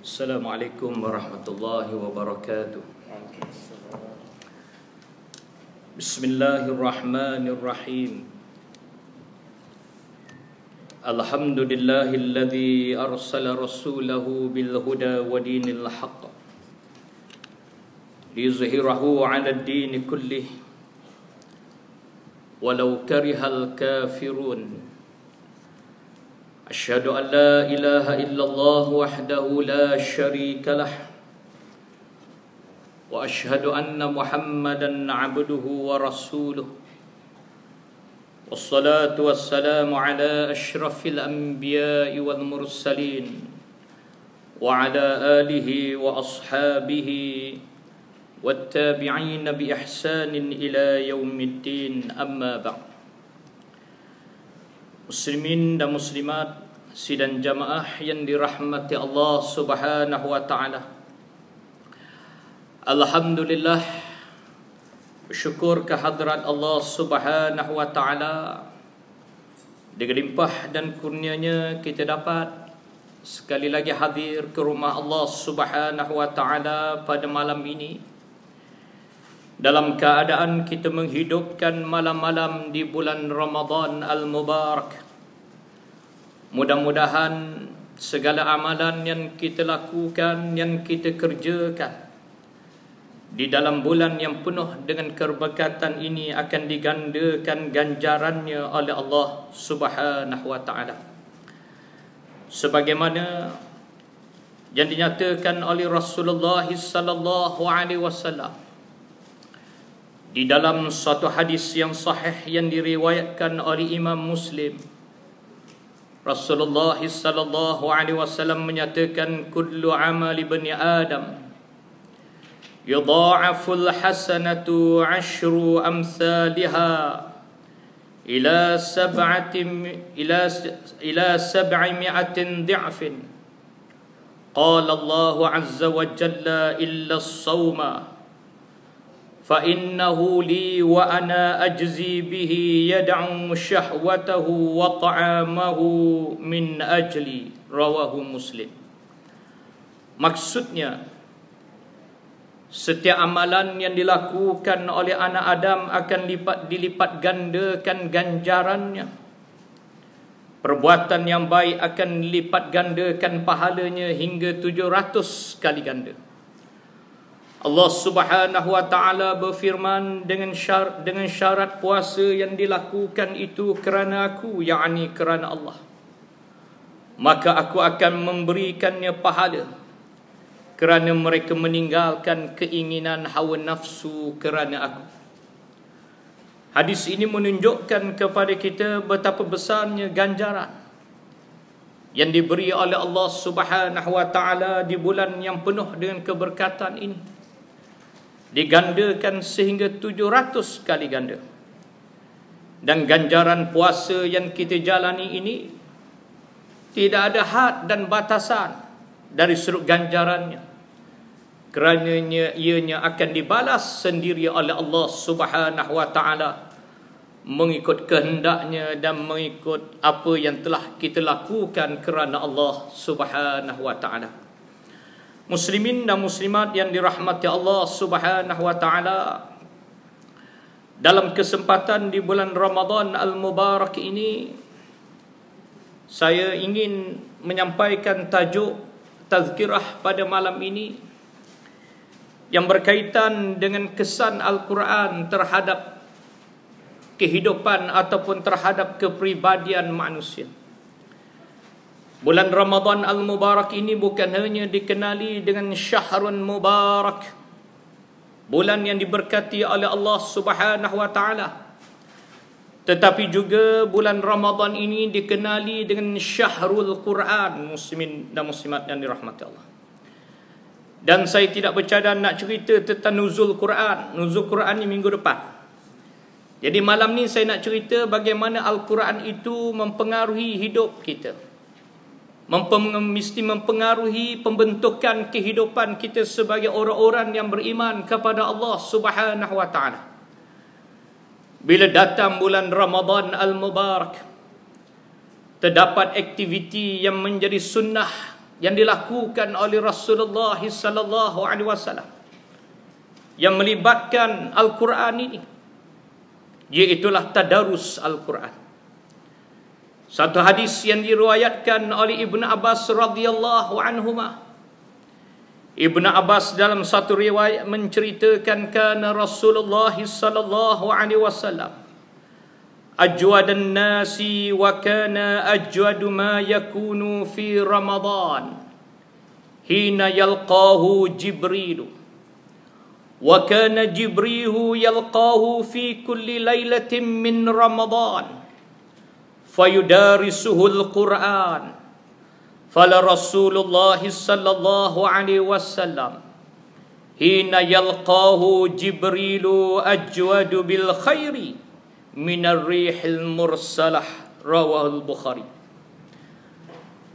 Assalamualaikum warahmatullahi wabarakatuh. Bismillahirrahmanirrahim. Alhamdulillahilladzi arsala rasulahu bil huda wa dinil haqq liyuzhirahu 'ala ad-din kullih walau karihal kafirun. Asyhadu an la ilaha illallah wahdahu la syarika lah wa asyhadu anna Muhammadan 'abduhu wa rasuluh. Wassalatu wassalamu ala asyrafil anbiya'i wal mursalin wa ala alihi wa ashabihi wattabi'in bi ihsanin ila yaumiddin, amma ba'd. Muslimin dan muslimat, sidang jamaah yang dirahmati Allah Subhanahu wa taala. Alhamdulillah, bersyukur kehadrat Allah Subhanahu wa taala. Dengan limpah dan kurnianya kita dapat sekali lagi hadir ke rumah Allah Subhanahu wa taala pada malam ini, dalam keadaan kita menghidupkan malam-malam di bulan Ramadan Al-Mubarak. Mudah-mudahan segala amalan yang kita lakukan, yang kita kerjakan di dalam bulan yang penuh dengan keberkatan ini akan digandakan ganjarannya oleh Allah Subhanahu wa taala. Sebagaimana yang dinyatakan oleh Rasulullah sallallahu alaihi wasallam di dalam suatu hadis yang sahih yang diriwayatkan oleh Imam Muslim, Rasulullah sallallahu alaihi wasallam menyatakan, kullu amali bani Adam yudha'aful hasanatu 'ashru amsalha ila sab'imi'atin dhi'fin. Qala Allah 'azza wa jalla illa as-sawma فَإِنَّهُ لِي وَأَنَا أَجْزِي بِهِ يَدْعُ شَهْوَتَهُ وَطَعَامَهُ مِنْ أَجْلِي. Rawahu Muslim. Maksudnya, setiap amalan yang dilakukan oleh anak Adam akan dilipat gandakan ganjarannya. Perbuatan yang baik akan dilipat gandakan pahalanya hingga 700 kali ganda. Allah Subhanahu wa taala berfirman, dengan syarat puasa yang dilakukan itu kerana aku, yakni kerana Allah, maka aku akan memberikannya pahala kerana mereka meninggalkan keinginan hawa nafsu kerana aku. Hadis ini menunjukkan kepada kita betapa besarnya ganjaran yang diberi oleh Allah Subhanahu wa taala di bulan yang penuh dengan keberkatan ini, digandakan sehingga 700 kali ganda. Dan ganjaran puasa yang kita jalani ini tidak ada had dan batasan dari sudut ganjarannya, kerana ianya akan dibalas sendiri oleh Allah Subhanahu wa taala mengikut kehendaknya dan mengikut apa yang telah kita lakukan kerana Allah Subhanahu wa taala. Muslimin dan muslimat yang dirahmati Allah Subhanahu wa taala, dalam kesempatan di bulan Ramadan Al-Mubarak ini, saya ingin menyampaikan tajuk tazkirah pada malam ini yang berkaitan dengan kesan Al-Quran terhadap kehidupan ataupun terhadap kepribadian manusia. Bulan Ramadan Al-Mubarak ini bukan hanya dikenali dengan Syahrun Mubarak, bulan yang diberkati oleh Allah Subhanahu wa taala, tetapi juga bulan Ramadan ini dikenali dengan Syahrul Quran. Muslimin dan muslimat yang dirahmati Allah. Dan saya tidak bercadang nak cerita tentang nuzul Quran. Nuzul Quran ni minggu depan. Jadi malam ni saya nak cerita bagaimana Al-Quran itu mempengaruhi hidup kita, mesti mempengaruhi pembentukan kehidupan kita sebagai orang-orang yang beriman kepada Allah Subhanahu wa taala. Bila datang bulan Ramadan Al-Mubarak, terdapat aktiviti yang menjadi sunnah yang dilakukan oleh Rasulullah sallallahu alaihi wasallam yang melibatkan Al-Quran ini, iaitulah tadarus Al-Quran. Satu hadis yang diriwayatkan oleh Ibnu Abbas radhiyallahu anhuma. Ibnu Abbas dalam satu riwayat menceritakan kana Rasulullah sallallahu alaihi wasallam ajwadan nasi wa kana ajwadu ma yakunu fi Ramadan hina yalqahu Jibril wa kana Jibril yalqahu fi kulli lailatin min Ramadan fayudarisuhu al-Quran fala Rasulullah sallallahu alaihi wasallam hina yalqahu Jibril ajwadu bil khairi minar rihil mursalah, rawahul Bukhari.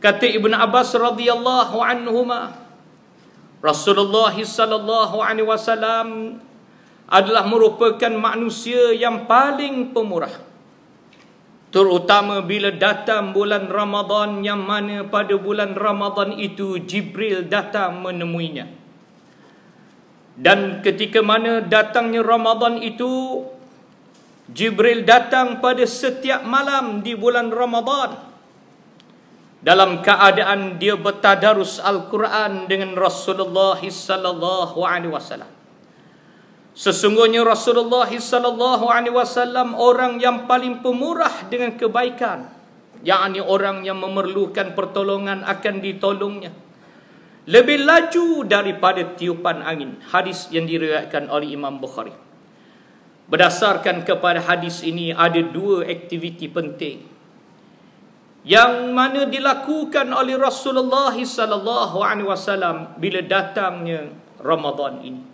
Kata Ibnu Abbas radhiyallahu anhuma, Rasulullah sallallahu alaihi wasallam adalah merupakan manusia yang paling pemurah, terutama bila datang bulan Ramadan, yang mana pada bulan Ramadan itu Jibril datang menemuinya. Dan ketika mana datangnya Ramadan itu, Jibril datang pada setiap malam di bulan Ramadan dalam keadaan dia bertadarus Al-Quran dengan Rasulullah sallallahu alaihi wasallam. Sesungguhnya Rasulullah sallallahu alaihi wasallam orang yang paling pemurah dengan kebaikan, yakni orang yang memerlukan pertolongan akan ditolongnya, lebih laju daripada tiupan angin. Hadis yang diriwayatkan oleh Imam Bukhari. Berdasarkan kepada hadis ini, ada dua aktiviti penting yang mana dilakukan oleh Rasulullah sallallahu alaihi wasallam bila datangnya Ramadan ini.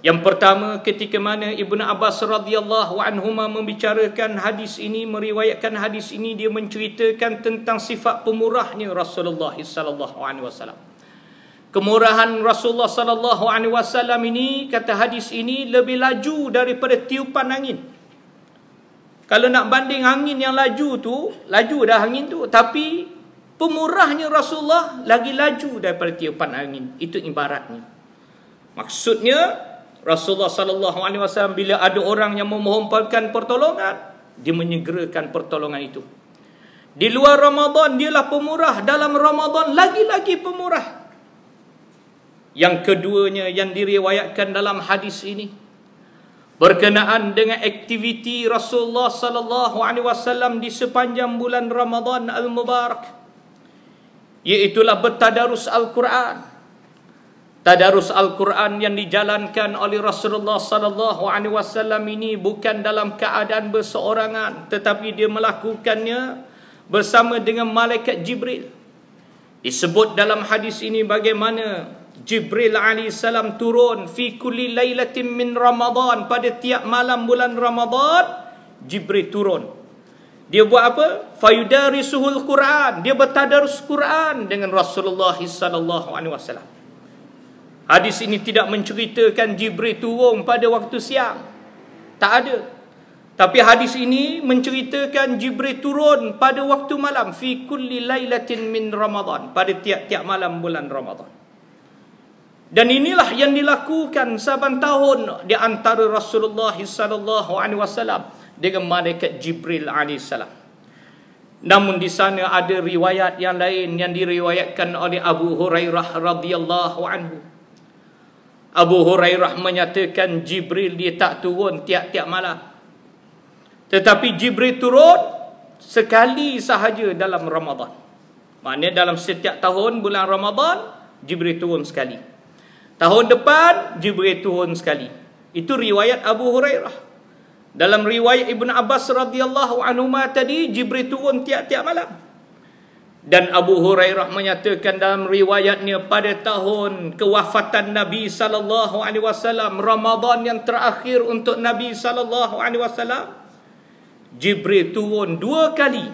Yang pertama, ketika mana Ibnu Abbas radhiyallahu anhuma membicarakan hadis ini, meriwayatkan hadis ini, dia menceritakan tentang sifat pemurahnya Rasulullah sallallahu alaihi wasallam. Kemurahan Rasulullah sallallahu alaihi wasallam ini, kata hadis ini, lebih laju daripada tiupan angin. Kalau nak banding angin yang laju dah angin tu, tapi pemurahnya Rasulullah lagi laju daripada tiupan angin. Itu ibaratnya. Maksudnya Rasulullah sallallahu alaihi wasallam bila ada orang yang memohonkan pertolongan, dia menyegerakan pertolongan itu. Di luar Ramadan dialah pemurah, dalam Ramadan lagi-lagi pemurah. Yang keduanya yang diriwayatkan dalam hadis ini berkenaan dengan aktiviti Rasulullah sallallahu alaihi wasallam di sepanjang bulan Ramadan al-Mubarak, iaitulah bertadarus Al-Quran. Tadarus Al-Quran yang dijalankan oleh Rasulullah sallallahu alaihi wasallam ini bukan dalam keadaan berseorangan, tetapi dia melakukannya bersama dengan malaikat Jibril. Disebut dalam hadis ini bagaimana Jibril alaihissalam turun fi kulli lailatin min Ramadan, pada tiap malam bulan Ramadan Jibril turun. Dia buat apa? Fayudarisuhul Quran, dia bertadarus Quran dengan Rasulullah sallallahu alaihi wasallam. Hadis ini tidak menceritakan Jibril turun pada waktu siang, tak ada. Tapi hadis ini menceritakan Jibril turun pada waktu malam, fi kulli lailatin min Ramadan, pada tiap-tiap malam bulan Ramadan. Dan inilah yang dilakukan saban tahun di antara Rasulullah sallallahu alaihi wasallam dengan malaikat Jibril alaihissalam. Namun di sana ada riwayat yang lain yang diriwayatkan oleh Abu Hurairah radhiyallahu anhu. Abu Hurairah menyatakan Jibril dia tak turun tiap-tiap malam, tetapi Jibril turun sekali sahaja dalam Ramadan. Maknanya dalam setiap tahun bulan Ramadan Jibril turun sekali. Tahun depan Jibril turun sekali. Itu riwayat Abu Hurairah. Dalam riwayat Ibnu Abbas radhiyallahu anhuma tadi, Jibril turun tiap-tiap malam. Dan Abu Hurairah menyatakan dalam riwayatnya, pada tahun kewafatan Nabi sallallahu alaihi wasallam, Ramadan yang terakhir untuk Nabi sallallahu alaihi wasallam, Jibril turun 2 kali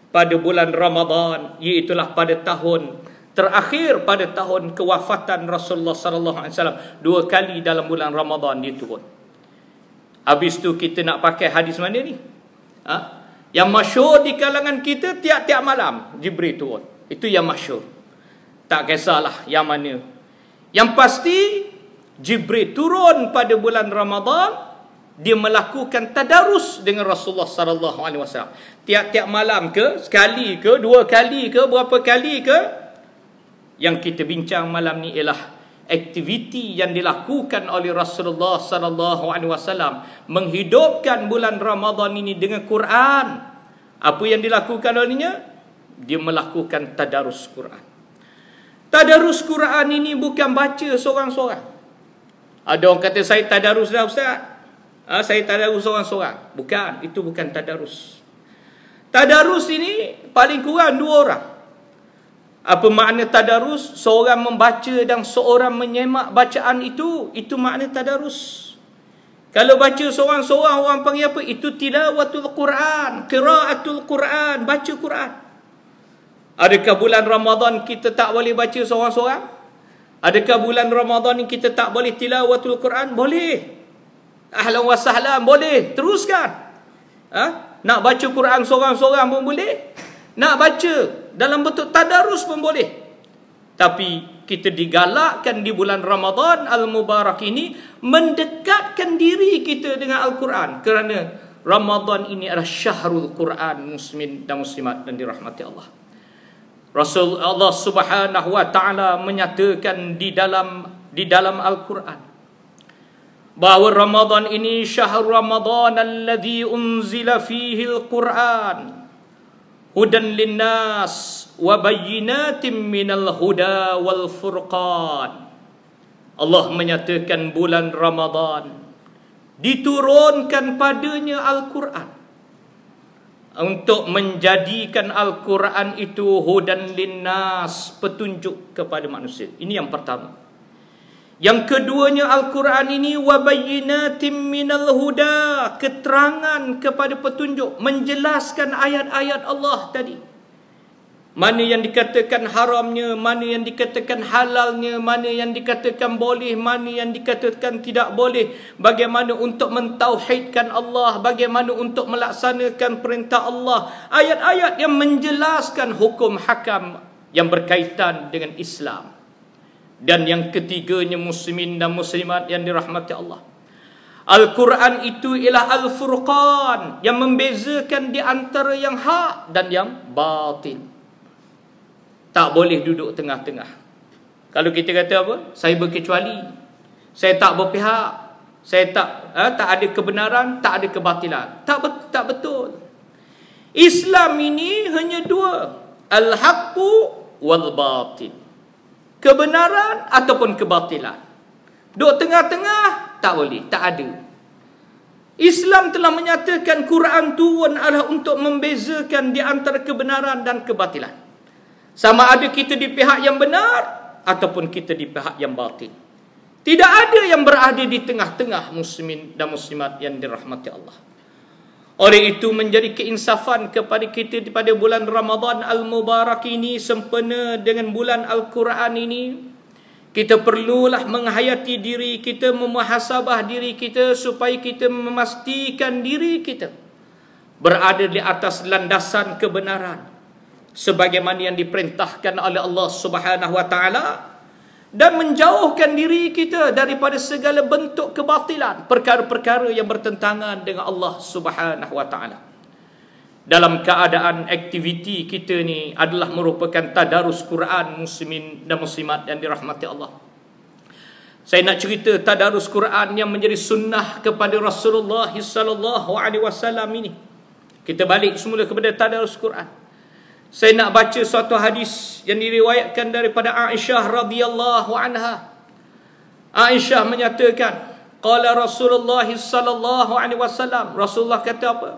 pada bulan Ramadan, iaitulah pada tahun terakhir, pada tahun kewafatan Rasulullah sallallahu alaihi wasallam. 2 kali dalam bulan Ramadan dia turun. Habis tu kita nak pakai hadis mana ni? Yang masyhur di kalangan kita, tiap-tiap malam Jibril turun. Itu yang masyhur. Tak kisahlah yang mana. Yang pasti Jibril turun pada bulan Ramadan, dia melakukan tadarus dengan Rasulullah sallallahu alaihi wasallam. Tiap-tiap malam ke, sekali ke, dua kali ke, berapa kali ke? Yang kita bincang malam ni ialah aktiviti yang dilakukan oleh Rasulullah sallallahu alaihi wasallam menghidupkan bulan Ramadan ini dengan Quran. Apa yang dilakukan olehnya? Dia melakukan tadarus Quran. Tadarus Quran ini bukan baca seorang-seorang. Ada orang kata saya tadarus dah ustaz. Saya tadarus seorang-seorang. Bukan, itu bukan tadarus. Tadarus ini paling kurang 2 orang. Apa makna tadarus? Seorang membaca dan seorang menyemak bacaan itu makna tadarus. Kalau baca seorang-seorang, orang panggil apa? Itu tilawatul Quran, qiraatul Quran, baca Quran. Adakah bulan Ramadan kita tak boleh baca seorang-seorang? Adakah bulan Ramadan ni kita tak boleh tilawatul Quran? Boleh. Ahlan wa sahlan, boleh. Teruskan. Nak baca Quran seorang-seorang pun boleh. Nak baca dalam bentuk tadarus pun boleh. Tapi kita digalakkan di bulan Ramadan al-Mubarak ini mendekatkan diri kita dengan Al-Quran. Kerana Ramadan ini adalah syahrul Quran, muslimin dan muslimat dan dirahmati Allah. Rasul Allah Subhanahu wa taala menyatakan di dalam Al-Quran bahawa Ramadan ini syahrul Ramadan alladzi unzila fihi al-Quran hudan linnas wa bayyinatin minal huda wal furqan. Allah menyatakan bulan Ramadan diturunkan padanya Al-Quran untuk menjadikan Al-Quran itu hudan linnas, petunjuk kepada manusia. Ini yang pertama. Yang keduanya, Al-Quran ini wabayyinatim minal huda, keterangan kepada petunjuk, menjelaskan ayat-ayat Allah tadi. Mana yang dikatakan haramnya, mana yang dikatakan halalnya, mana yang dikatakan boleh, mana yang dikatakan tidak boleh. Bagaimana untuk mentauhidkan Allah, bagaimana untuk melaksanakan perintah Allah. Ayat-ayat yang menjelaskan hukum hakam yang berkaitan dengan Islam. Dan yang ketiganya, muslimin dan muslimat yang dirahmati Allah, Al-Quran itu ialah Al-Furqan, yang membezakan di antara yang hak dan yang batil. Tak boleh duduk tengah-tengah. Kalau kita kata apa? Saya berkecuali, saya tak berpihak, saya tak ada kebenaran, tak ada kebatilan. Tak betul. Islam ini hanya 2, al-haqqu wal batil. Kebenaran ataupun kebatilan. Duduk tengah-tengah tak boleh, tak ada. Islam telah menyatakan Quran turun adalah untuk membezakan di antara kebenaran dan kebatilan. Sama ada kita di pihak yang benar ataupun kita di pihak yang batil. Tidak ada yang berada di tengah-tengah, muslimin dan muslimat yang dirahmati Allah. Oleh itu menjadi keinsafan kepada kita pada bulan Ramadan al-Mubarak ini, sempena dengan bulan Al-Quran ini, kita perlulah menghayati diri kita, memuhasabah diri kita supaya kita memastikan diri kita berada di atas landasan kebenaran sebagaimana yang diperintahkan oleh Allah Subhanahu wa taala, dan menjauhkan diri kita daripada segala bentuk kebatilan, perkara-perkara yang bertentangan dengan Allah Subhanahu wa taala. Dalam keadaan aktiviti kita ni adalah merupakan tadarus Quran, muslimin dan muslimat yang dirahmati Allah. Saya nak cerita tadarus Quran yang menjadi sunnah kepada Rasulullah sallallahu alaihi wasallam ini. Kita balik semula kepada tadarus Quran. Saya nak baca suatu hadis yang diriwayatkan daripada Aisyah radhiyallahu anha. Aisyah menyatakan, qala Rasulullah sallallahu alaihi wasallam, Rasulullah kata apa?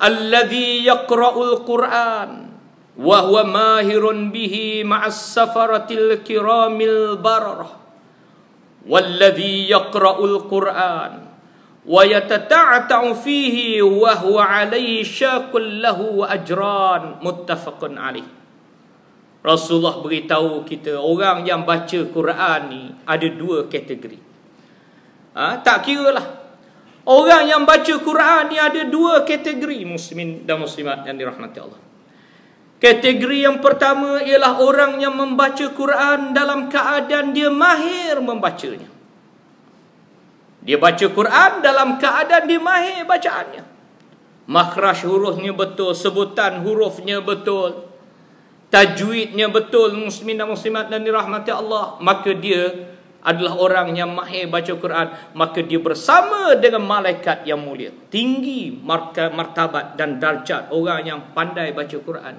Alladhi yaqra'ul Qur'an wa huwa mahirun bihi ma'as safaratil kiramil bararah, walladhi yaqra'ul Qur'an wa yatata'ata'u fihi wa huwa 'alaihi syaqul lahu ajran, muttafaqun alaih. Rasulullah beritahu kita, orang yang baca Quran ni ada 2 kategori. Tak kira lah. Orang yang baca Quran ni ada 2 kategori, muslimin dan muslimat yang dirahmati Allah. Kategori yang pertama ialah orang yang membaca Quran dalam keadaan dia mahir membacanya. Dia baca Quran dalam keadaan dia mahir bacaannya. Makhraj hurufnya betul, sebutan hurufnya betul, tajwidnya betul, muslimin dan muslimat dan dirahmati Allah, maka dia adalah orang yang mahir baca Quran, maka dia bersama dengan malaikat yang mulia. Tinggi martabat dan darjat orang yang pandai baca Quran.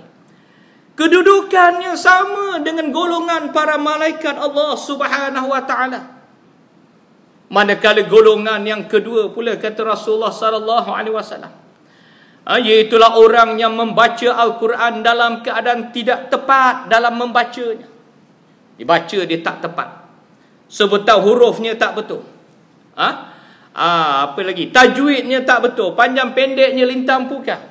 Kedudukannya sama dengan golongan para malaikat Allah Subhanahu wa taala. Manakala golongan yang kedua pula kata Rasulullah sallallahu alaihi wasallam, iaitulah orang yang membaca Al-Quran dalam keadaan tidak tepat dalam membacanya. Dibaca dia tak tepat, sebutan hurufnya tak betul, apa lagi, tajwidnya tak betul, panjang pendeknya lintang pukang.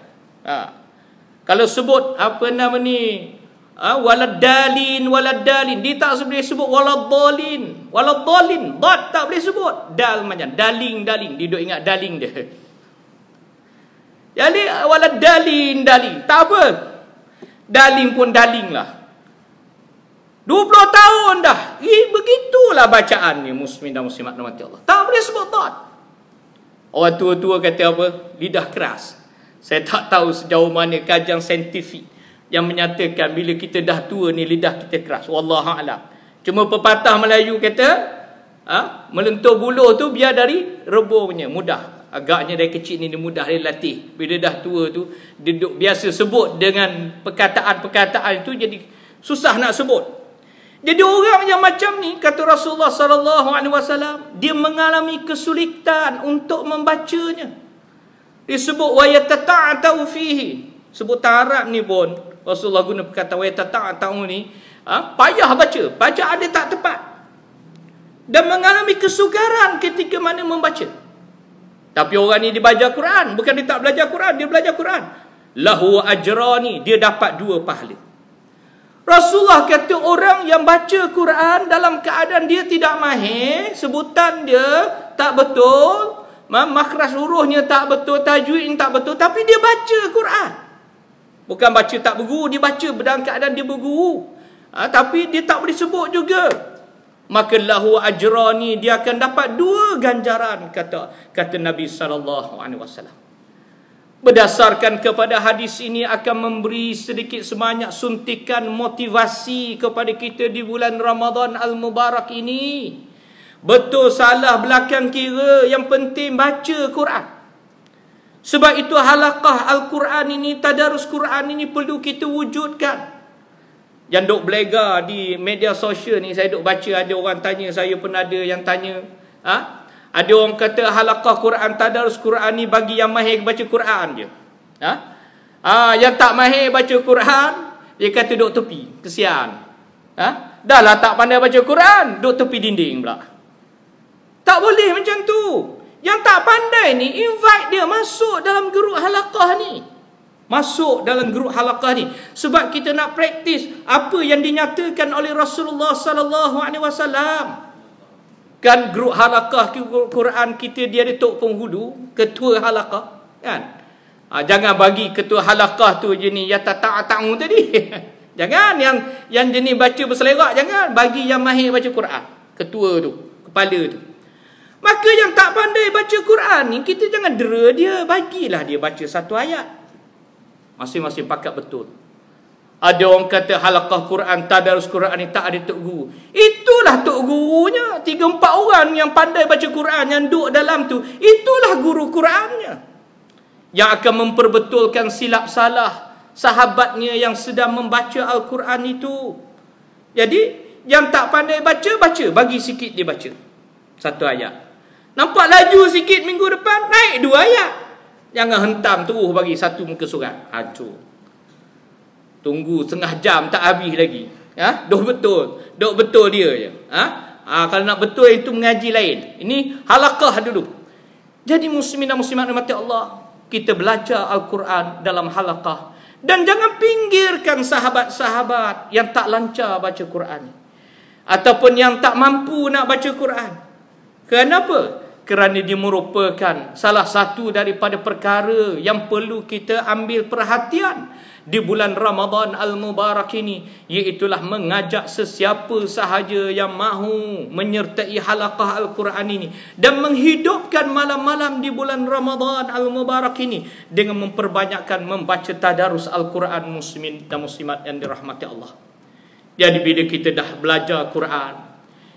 Kalau sebut apa nama ni, waladalin, dia tak boleh sebut waladhalin, dad tak boleh sebut, dal macam daling, dia duk ingat daling dia. Jadi waladalin, tak apa, daling pun daling lah. 20 tahun dah. Begitulah bacaan ni, muslimin dan muslimat rahmati Allah. Tak boleh sebut dad. Orang tua-tua kata apa? Lidah keras. Saya tak tahu sejauh mana kajian saintifik yang menyatakan bila kita dah tua ni lidah kita keras. Wallahu a'lam. Cuma pepatah Melayu kata, melentur buluh tu biar dari rebungnya, mudah. Agaknya dari kecil ni dia mudah dia latih. Bila dah tua tu dia biasa sebut dengan perkataan-perkataan itu jadi susah nak sebut. Jadi orang yang macam ni kata Rasulullah sallallahu alaihi wasallam, dia mengalami kesulitan untuk membacanya. Disebut wa yatata'u fihi. Sebutan Arab ni pun Rasulullah guna perkataan wa yatata'u ni, payah baca, bacaan dia tak tepat. Dan mengalami kesukaran ketika mana membaca. Tapi orang ni dia belajar Quran, bukan dia tak belajar Quran, dia belajar Quran. Lahu ajrani, dia dapat 2 pahala. Rasulullah kata orang yang baca Quran dalam keadaan dia tidak mahir, sebutan dia tak betul, makhraj hurufnya tak betul, tajwid tak betul, tapi dia baca Quran. Bukan baca tak berguru, dia baca dalam keadaan dia berguru, tapi dia tak boleh sebut juga. Maka lahu ajrani, dia akan dapat 2 ganjaran, kata Nabi sallallahu alaihi wasallam. Berdasarkan kepada hadis ini akan memberi sedikit sebanyak suntikan motivasi kepada kita di bulan Ramadan Al-Mubarak ini. Betul salah belakang kira, yang penting baca Quran. Sebab itu halaqah Al-Quran ini, tadarus Quran ini perlu kita wujudkan. Yang duk belega di media sosial ni, saya duk baca, ada orang tanya, saya pun ada yang tanya, ada orang kata halaqah Quran, tadarus Quran ni bagi yang mahir baca Quran je. Yang tak mahir baca Quran, dia kata duk tepi, kesian. Dah lah tak pandai baca Quran, duk tepi dinding pula. Tak boleh macam tu. Yang tak pandai ni, invite dia masuk dalam grup halaqah ni. Masuk dalam grup halaqah ni. Sebab kita nak praktis apa yang dinyatakan oleh Rasulullah sallallahu alaihi wasallam. Kan grup halaqah Quran kita, dia ada tok penghulu, ketua halaqah, kan? Jangan bagi ketua halaqah tu jenis ya tata'u tadi. Jangan yang jenis baca berselerak, jangan bagi yang mahir baca Quran, ketua tu, kepala tu. Maka yang tak pandai baca Quran ni, kita jangan dera dia, bagilah dia baca 1 ayat. Masing-masing pakat betul. Ada orang kata halaqah Quran, tadarus Quran ni tak ada tok guru. Itulah tok gurunya. 3-4 orang yang pandai baca Quran, yang duduk dalam tu, itulah guru Qurannya, yang akan memperbetulkan silap salah sahabatnya yang sedang membaca Al-Quran itu. Jadi yang tak pandai baca, bagi sikit dia baca 1 ayat. Nampak laju sikit, minggu depan naik 2 ayat. Jangan hentam terus bagi 1 muka surat. Hancur. Tunggu setengah jam tak habis lagi. Duk betul dia je. Kalau nak betul itu mengaji lain. Ini halaqah dulu. Jadi muslimin dan muslimat rahmati Allah, kita belajar Al-Quran dalam halaqah. Dan jangan pinggirkan sahabat-sahabat yang tak lancar baca Quran, ataupun yang tak mampu nak baca Quran. Kenapa? Kerana dia merupakan salah satu daripada perkara yang perlu kita ambil perhatian di bulan Ramadan al-Mubarak ini, iaitulah mengajak sesiapa sahaja yang mahu menyertai halaqah Al-Quran ini dan menghidupkan malam-malam di bulan Ramadan al-Mubarak ini dengan memperbanyakkan membaca tadarus Al-Quran, muslimin dan muslimat yang dirahmati Allah. Jadi bila kita dah belajar Quran,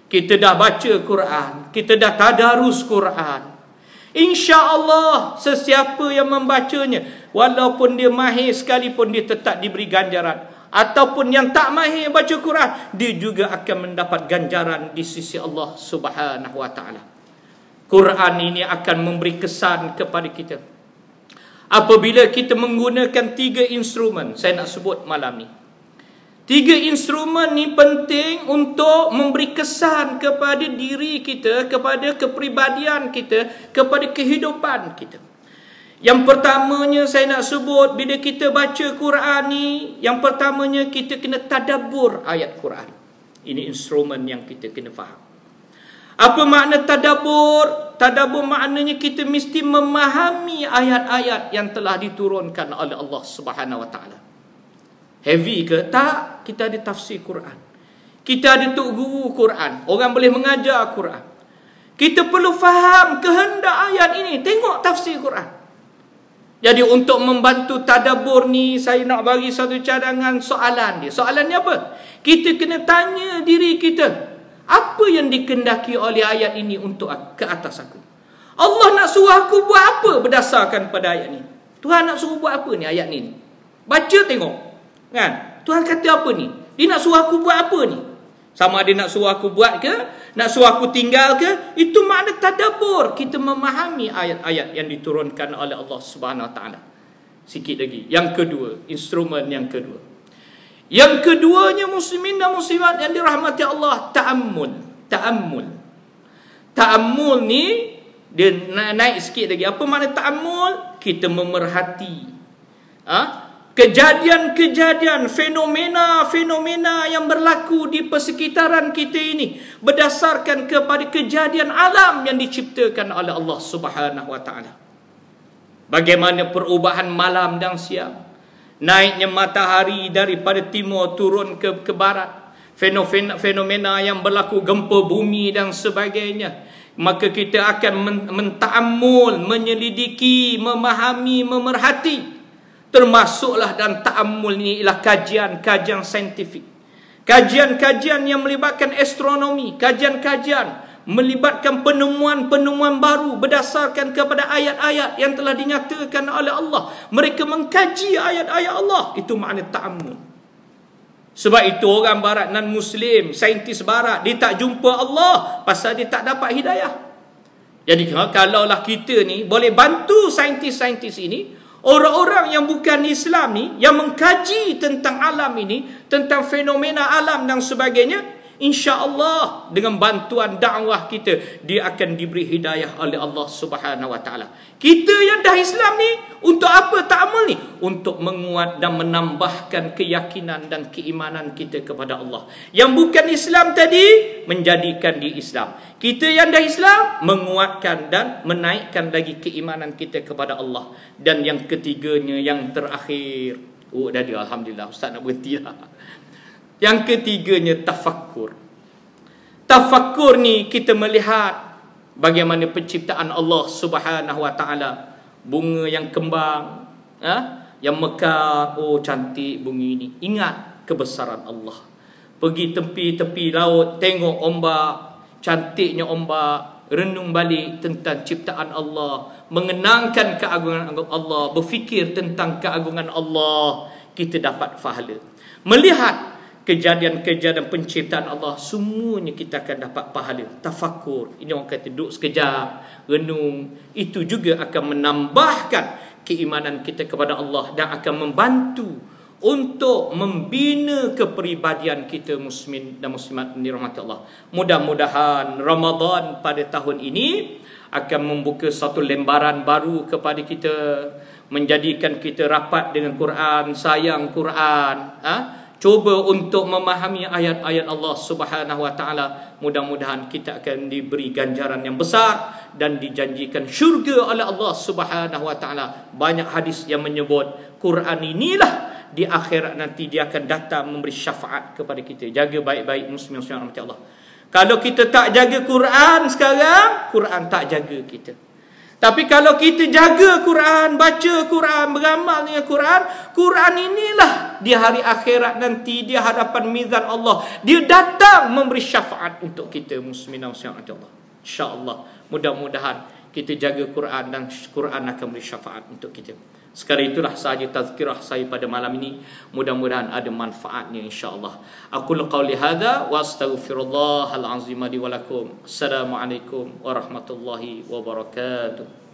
kita dah baca Quran, kita dah tadarus Quran, insya-Allah sesiapa yang membacanya, walaupun dia mahir sekalipun, dia tetap diberi ganjaran. Ataupun yang tak mahir baca Quran, dia juga akan mendapat ganjaran di sisi Allah Subhanahu wa taala. Quran ini akan memberi kesan kepada kita apabila kita menggunakan 3 instrumen saya nak sebut malam ni. 3 instrumen ni penting untuk memberi kesan kepada diri kita, kepada kepribadian kita, kepada kehidupan kita. Yang pertamanya saya nak sebut, bila kita baca Quran ni, yang pertamanya kita kena tadabbur ayat Quran. Ini instrumen yang kita kena faham. Apa makna tadabbur? Tadabbur maknanya kita mesti memahami ayat-ayat yang telah diturunkan oleh Allah Subhanahu wa taala. Heavy ke? Tak. Kita ada tafsir Quran. Kita ada tok guru Quran. Orang boleh mengajar Quran. Kita perlu faham kehendak ayat ini. Tengok tafsir Quran. Jadi untuk membantu tadabbur ni, saya nak bagi satu cadangan soalan dia. Soalan ni apa? Kita kena tanya diri kita, apa yang dikehendaki oleh ayat ini untuk ke atas aku? Allah nak suruh aku buat apa berdasarkan pada ayat ni? Tuhan nak suruh buat apa ni ayat ni? Baca tengok. Kan? Tuhan kata apa ni? Dia nak suruh aku buat apa ni? Sama ada nak suruh aku buat ke, nak suruh aku tinggal ke? Itu makna tadabbur. Kita memahami ayat-ayat yang diturunkan oleh Allah Subhanahu wa taala. Sikit lagi. Yang kedua, instrumen yang kedua. Yang keduanya muslimin dan muslimat yang dirahmati Allah, ta'ammul. Ta'ammul. Ta'ammul ni dia naik sikit lagi. Apa makna ta'ammul? Kita memerhati kejadian-kejadian, fenomena-fenomena yang berlaku di persekitaran kita ini berdasarkan kepada kejadian alam yang diciptakan oleh Allah Subhanahu wa taala. Bagaimana perubahan malam dan siang, naiknya matahari daripada timur turun ke barat, fenomena yang berlaku, gempa bumi dan sebagainya. Maka kita akan menta'ammul, menyelidiki, memahami, memerhati. Termasuklah dan ta'ammul ni ialah kajian-kajian saintifik. Kajian-kajian yang melibatkan astronomi, kajian-kajian melibatkan penemuan-penemuan baru berdasarkan kepada ayat-ayat yang telah dinyatakan oleh Allah. Mereka mengkaji ayat-ayat Allah. Itu makna ta'ammul. Sebab itu orang barat non-Muslim, saintis barat, dia tak jumpa Allah pasal dia tak dapat hidayah. Jadi kalaulah kita ni boleh bantu saintis-saintis ini, orang-orang yang bukan Islam ni, yang mengkaji tentang alam ini, tentang fenomena alam dan sebagainya, insya-Allah dengan bantuan dakwah kita, dia akan diberi hidayah oleh Allah Subhanahu wa taala. Kita yang dah Islam ni, untuk apa ta'ammul ni? Untuk menguat dan menambahkan keyakinan dan keimanan kita kepada Allah. Yang bukan Islam tadi, menjadikan dia Islam. Kita yang dah Islam, menguatkan dan menaikkan lagi keimanan kita kepada Allah. Dan yang ketiganya, yang terakhir, dah dia, alhamdulillah, Ustaz nak berhenti lah. Yang ketiganya, tafakkur. Tafakkur ni kita melihat bagaimana penciptaan Allah Subhanahu wa taala. Bunga yang kembang, yang mekar, cantik bunga ini. Ingat kebesaran Allah. Pergi tepi-tepi laut, tengok ombak, cantiknya ombak, renung balik tentang ciptaan Allah, mengenangkan keagungan Allah, berfikir tentang keagungan Allah, kita dapat pahala. Melihat kejadian-kejadian penciptaan Allah, semuanya kita akan dapat pahala. Tafakkur, ini orang kata duduk sekejap, renung, itu juga akan menambahkan keimanan kita kepada Allah dan akan membantu untuk membina kepribadian kita muslimin dan muslimat yang dirahmati Allah. Mudah-mudahan Ramadan pada tahun ini akan membuka satu lembaran baru kepada kita, menjadikan kita rapat dengan Quran, sayang Quran, cuba untuk memahami ayat-ayat Allah Subhanahu wa taala. Mudah-mudahan kita akan diberi ganjaran yang besar dan dijanjikan syurga oleh Allah Subhanahu wa taala. Banyak hadis yang menyebut Quran inilah di akhirat nanti dia akan datang memberi syafaat kepada kita. Jaga baik-baik muslim-muslim rahmat Allah. Kalau kita tak jaga Quran sekarang, Quran tak jaga kita. Tapi kalau kita jaga Quran, baca Quran, beramal dengan Quran, Quran inilah di hari akhirat nanti, di hadapan mizan Allah, dia datang memberi syafaat untuk kita muslimin dan muslimat Allah. InsyaAllah, mudah-mudahan kita jaga Quran dan Quran akan beri syafaat untuk kita. Sekarang itulah sahaja tazkirah saya pada malam ini. Mudah-mudahan ada manfaatnya insya-Allah. Aku qauli hadza wa astaghfirullahal azim li wa lakum. Assalamualaikum warahmatullahi wabarakatuh.